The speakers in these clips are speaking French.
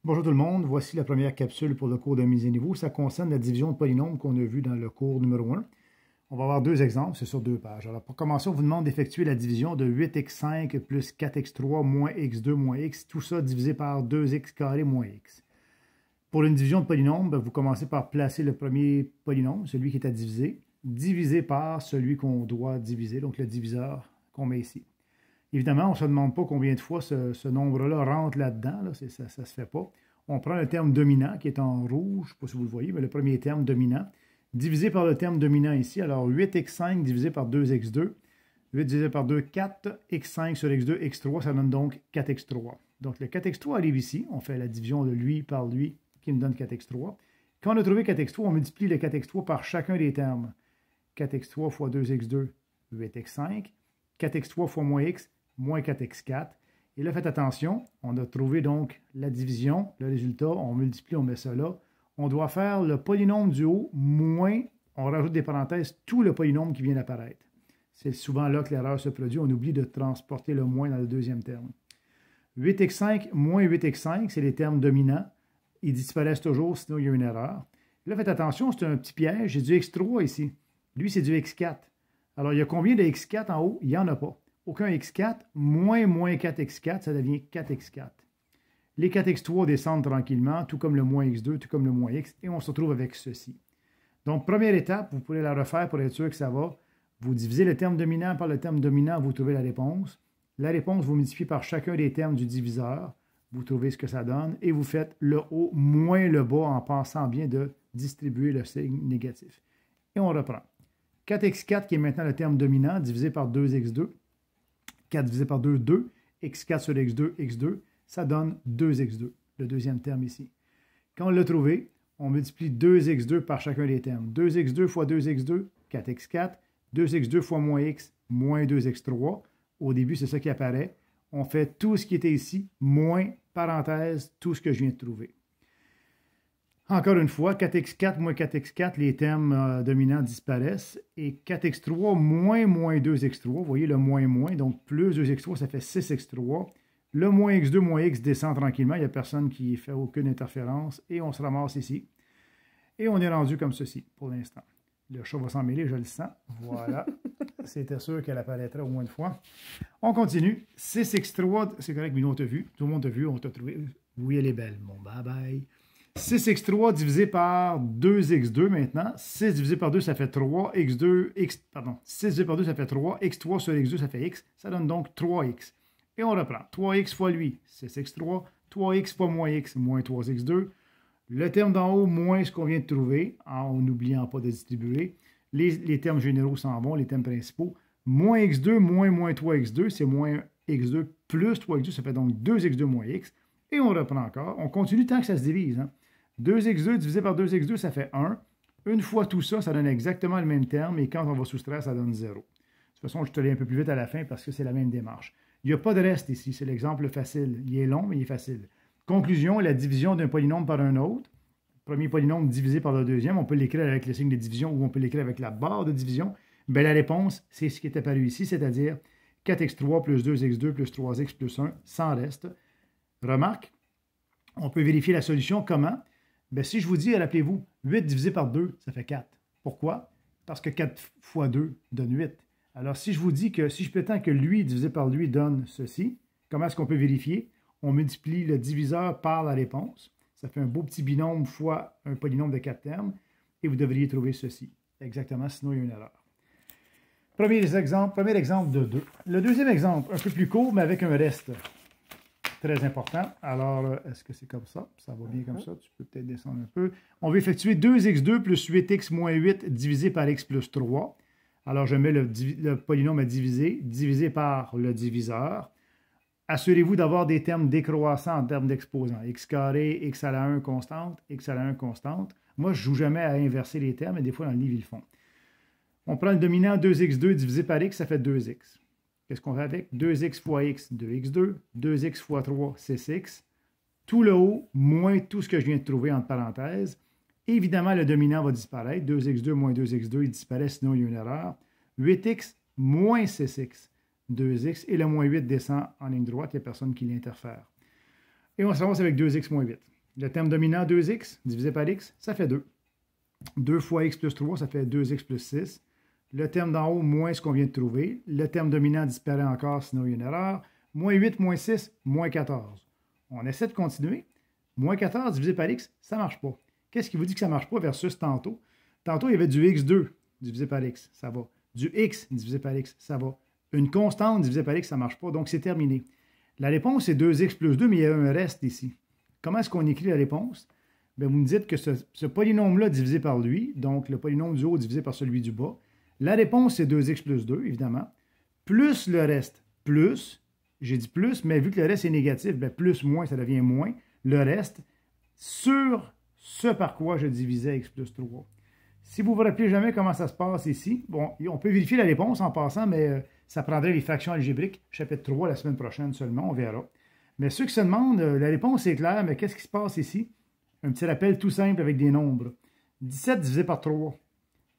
Bonjour tout le monde, voici la première capsule pour le cours de mise à niveau. Ça concerne la division de polynômes qu'on a vu dans le cours numéro 1. On va avoir deux exemples, c'est sur deux pages. Alors pour commencer, on vous demande d'effectuer la division de 8x5 plus 4x3 moins x2 moins x, tout ça divisé par 2x carré moins x. Pour une division de polynôme, vous commencez par placer le premier polynôme, celui qui est à diviser, divisé par celui qu'on doit diviser, donc le diviseur qu'on met ici. Évidemment, on ne se demande pas combien de fois ce nombre-là rentre là-dedans, là, ça ne se fait pas. On prend le terme dominant qui est en rouge, je ne sais pas si vous le voyez, mais le premier terme dominant, divisé par le terme dominant ici. Alors 8x5 divisé par 2x2, 8 divisé par 2, 4, x5 sur x2, x3, ça donne donc 4x3. Donc le 4x3 arrive ici, on fait la division de lui par lui qui me donne 4x3. Quand on a trouvé 4x3, on multiplie le 4x3 par chacun des termes. 4x3 fois 2x2, 8x5, 4x3 fois moins x, moins 4x4. Et là, faites attention, on a trouvé donc la division, le résultat, on multiplie, on met ça là. On doit faire le polynôme du haut moins, on rajoute des parenthèses, tout le polynôme qui vient d'apparaître. C'est souvent là que l'erreur se produit, on oublie de transporter le moins dans le deuxième terme. 8x5 moins 8x5, c'est les termes dominants. Ils disparaissent toujours, sinon il y a une erreur. Là, faites attention, c'est un petit piège, j'ai du x3 ici. Lui, c'est du x4. Alors, il y a combien de x4 en haut? Il n'y en a pas. Aucun x4, moins 4x4, ça devient 4x4. Les 4x3 descendent tranquillement, tout comme le moins x2, tout comme le moins x, et on se retrouve avec ceci. Donc, première étape, vous pourrez la refaire pour être sûr que ça va. Vous divisez le terme dominant par le terme dominant, vous trouvez la réponse. La réponse, vous multipliez par chacun des termes du diviseur, vous trouvez ce que ça donne, et vous faites le haut moins le bas en pensant bien de distribuer le signe négatif. Et on reprend. 4x4 qui est maintenant le terme dominant, divisé par 2x2. 4 divisé par 2, 2. x4 sur x2, x2, ça donne 2x2, le deuxième terme ici. Quand on l'a trouvé, on multiplie 2x2 par chacun des termes. 2x2 fois 2x2, 4x4. 2x2 fois moins x, moins 2x3. Au début, c'est ça qui apparaît. On fait tout ce qui était ici, moins, parenthèse, tout ce que je viens de trouver. Encore une fois, 4x4 moins 4x4, les termes dominants disparaissent. Et 4x3 moins 2x3, vous voyez le moins, donc plus 2x3, ça fait 6x3. Le moins x2 moins x descend tranquillement, il n'y a personne qui fait aucune interférence. Et on se ramasse ici. Et on est rendu comme ceci pour l'instant. Le chat va s'en mêler, je le sens. Voilà. C'était sûr qu'elle apparaîtrait au moins une fois. On continue. 6x3, c'est correct, mais nous on t'a vu. Tout le monde t'a vu, on t'a trouvé. Oui, elle est belle. Bon, bye bye. 6x3 divisé par 2x2 maintenant. 6 divisé par 2, ça fait 3. 6 divisé par 2, ça fait 3. x3 sur x2, ça fait x. Ça donne donc 3x. Et on reprend. 3x fois lui, 6x3. 3x fois moins x, moins 3x2. Le terme d'en haut, moins ce qu'on vient de trouver, en n'oubliant pas de distribuer. Les termes généraux s'en vont, les termes principaux. Moins x2, moins 3x2, c'est moins x2 plus 3x2, ça fait donc 2x2 moins x. Et on reprend encore. On continue tant que ça se divise. 2x2 divisé par 2x2, ça fait 1. Une fois tout ça, ça donne exactement le même terme. Et quand on va soustraire, ça donne 0. De toute façon, je te l'ai un peu plus vite à la fin parce que c'est la même démarche. Il n'y a pas de reste ici. C'est l'exemple facile. Il est long, mais il est facile. Conclusion, la division d'un polynôme par un autre. Premier polynôme divisé par le deuxième. On peut l'écrire avec le signe de division ou on peut l'écrire avec la barre de division. Bien, la réponse, c'est ce qui est apparu ici, c'est-à-dire 4x3 plus 2x2 plus 3x plus 1 sans reste. Remarque, on peut vérifier la solution comment? Bien, si je vous dis, rappelez-vous, 8 divisé par 2, ça fait 4. Pourquoi? Parce que 4 fois 2 donne 8. Alors, si je vous dis que, si je prétends que lui divisé par lui donne ceci, comment est-ce qu'on peut vérifier? On multiplie le diviseur par la réponse. Ça fait un beau petit binôme fois un polynôme de 4 termes. Et vous devriez trouver ceci. Exactement, sinon il y a une erreur. Premier exemple de 2. Le deuxième exemple, un peu plus court, mais avec un reste. Très important. Alors, est-ce que c'est comme ça? Ça va bien comme ça. Tu peux peut-être descendre un peu. On va effectuer 2x2 plus 8x moins 8 divisé par x plus 3. Alors, je mets le polynôme à diviser, divisé par le diviseur. Assurez-vous d'avoir des termes décroissants en termes d'exposants. X carré, x à la 1 constante, x à la 1 constante. Moi, je ne joue jamais à inverser les termes, mais des fois, dans le livre, ils le font. On prend le dominant 2x2 divisé par x, ça fait 2x. Qu'est-ce qu'on fait avec? 2x fois x, 2x2. 2x fois 3, 6x. Tout le haut, moins tout ce que je viens de trouver entre parenthèses. Évidemment, le dominant va disparaître. 2x2 moins 2x2, il disparaît, sinon il y a une erreur. 8x moins 6x, 2x. Et le moins 8 descend en ligne droite, il n'y a personne qui l'interfère. Et on se ramasse avec 2x moins 8. Le terme dominant 2x divisé par x, ça fait 2. 2 fois x plus 3, ça fait 2x plus 6. Le terme d'en haut, moins ce qu'on vient de trouver. Le terme dominant disparaît encore, sinon il y a une erreur. Moins 8, moins 6, moins 14. On essaie de continuer. Moins 14 divisé par x, ça ne marche pas. Qu'est-ce qui vous dit que ça ne marche pas versus tantôt? Tantôt, il y avait du x2 divisé par x, ça va. Du x divisé par x, ça va. Une constante divisée par x, ça ne marche pas, donc c'est terminé. La réponse est 2x plus 2, mais il y a un reste ici. Comment est-ce qu'on écrit la réponse? Bien, vous me dites que ce polynôme-là divisé par lui, donc le polynôme du haut divisé par celui du bas, la réponse c'est 2x plus 2, évidemment, plus le reste, plus, j'ai dit plus, mais vu que le reste est négatif, bien, plus, moins, ça devient moins, le reste, sur ce par quoi je divisais x plus 3. Si vous ne vous rappelez jamais comment ça se passe ici, bon, on peut vérifier la réponse en passant, mais ça prendrait les fractions algébriques, chapitre 3, la semaine prochaine seulement, on verra. Mais ceux qui se demandent, la réponse est claire, mais qu'est-ce qui se passe ici? Un petit rappel tout simple avec des nombres. 17 divisé par 3.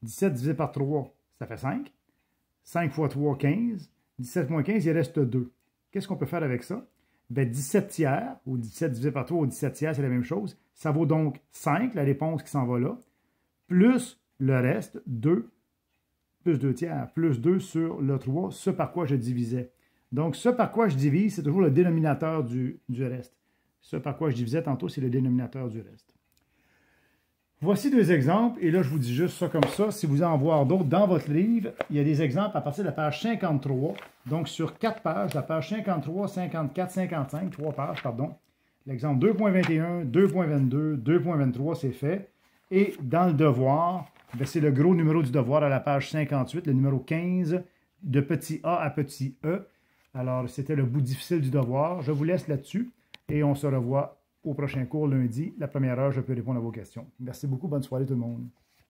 17 divisé par 3, ça fait 5. 5 fois 3, 15. 17 moins 15, il reste 2. Qu'est-ce qu'on peut faire avec ça? Bien, 17 tiers, ou 17 divisé par 3, ou 17 tiers, c'est la même chose. Ça vaut donc 5, la réponse qui s'en va là, plus le reste, 2, plus 2 tiers, plus 2 sur le 3, ce par quoi je divisais. Donc, ce par quoi je divise, c'est toujours le dénominateur du reste. Ce par quoi je divisais tantôt, c'est le dénominateur du reste. Voici deux exemples, et là, je vous dis juste ça comme ça. Si vous en voir d'autres dans votre livre, il y a des exemples à partir de la page 53. Donc, sur 4 pages, la page 53, 54, 55, 3 pages, pardon. L'exemple 2.21, 2.22, 2.23, c'est fait. Et dans le devoir, c'est le gros numéro du devoir à la page 58, le numéro 15, de petit a à petit e. Alors, c'était le bout difficile du devoir. Je vous laisse là-dessus et on se revoit au prochain cours lundi. La première heure, je peux répondre à vos questions. Merci beaucoup. Bonne soirée tout le monde.